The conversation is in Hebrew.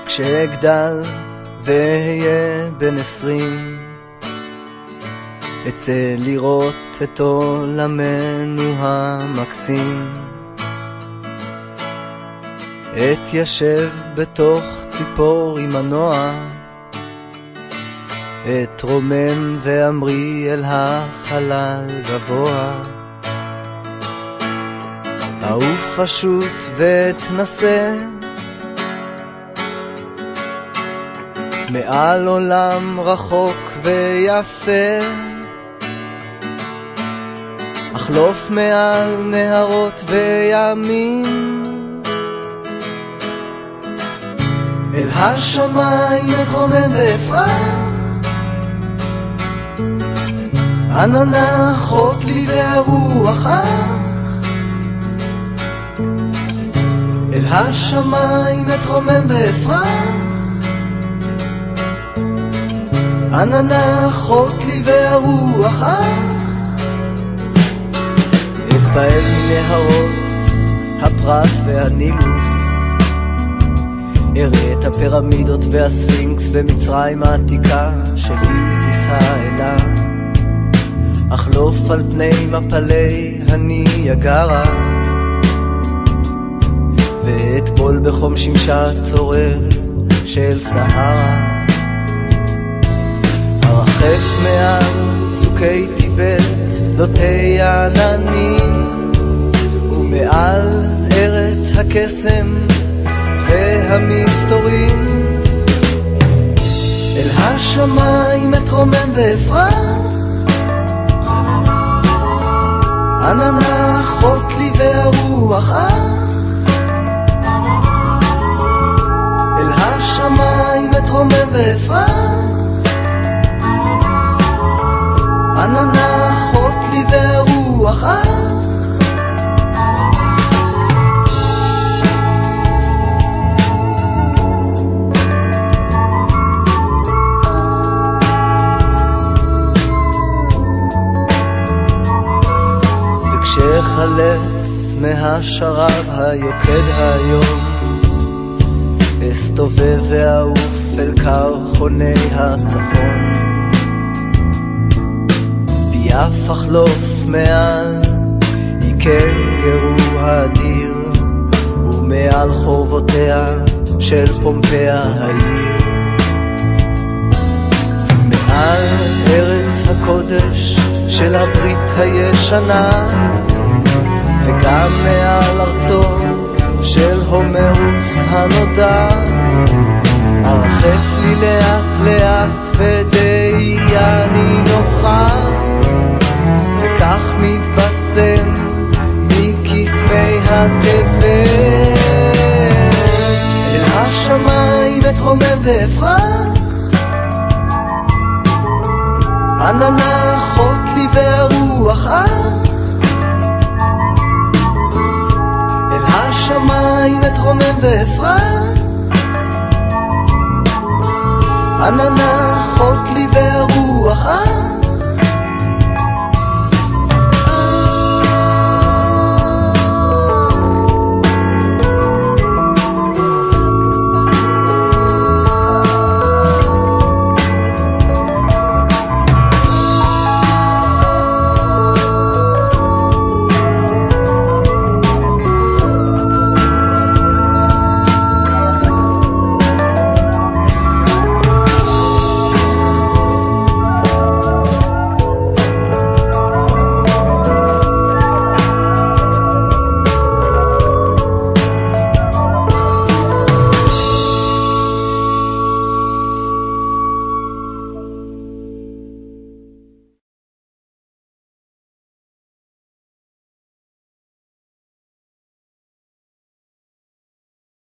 כשאגדל ואהיה בן 20 אצא לראות את עולמנו המקסים, אתיישב בתוך ציפור עם מנוע, אתרומם ואמרי אל החלל גבוה, אעוף פשוט ואתנסה מעל עולם רחוק ויפה, אחלוף מעל נהרות וימים, אל השמיים אתרומם ואפרח, עננה אחות לי והרוח אח, אל השמיים אתרומם ואפרח, עננה אחות לי והרוח אח, אתפעל מנהרות הפרת והנילוס, אראה את הפירמידות והספינקס במצרים העתיקה של איזיס האלה, אחלוף על פני מפלי הניאגרה, ואטבול בחום שמשה צורר של סהרה, ארחף מעל צוקי טיבט דותי העננים, ומעל ארץ הקסם והמסתורין, אל השמיים אתרומם ואפרח, עננה אחות לי והרוח אח, אל השמיים אתרומם ואפרח, עננה אחות לי והרוח אח, כשחלץ מהשרב היוקד היום, אסתובב ואעוף אל קרחוני הצפון, ביעף אחלוף מעל איקנגרו האדיר, ומעל חורבותיה של פומפיה העיר, מעל ארץ הקודש של הברית הישנה, וגם מעל ארצו של הומרוס הנודע, ארחף לי לאט לאט ודאיה נינוחה, וכך מתבשם מקסמי התבל, אל השמיים אתרומם ואפרח, עננה אחות לי והרוח אח, אל השמיים אתרומם ואפרח, עננה אחות לי והרוח אח,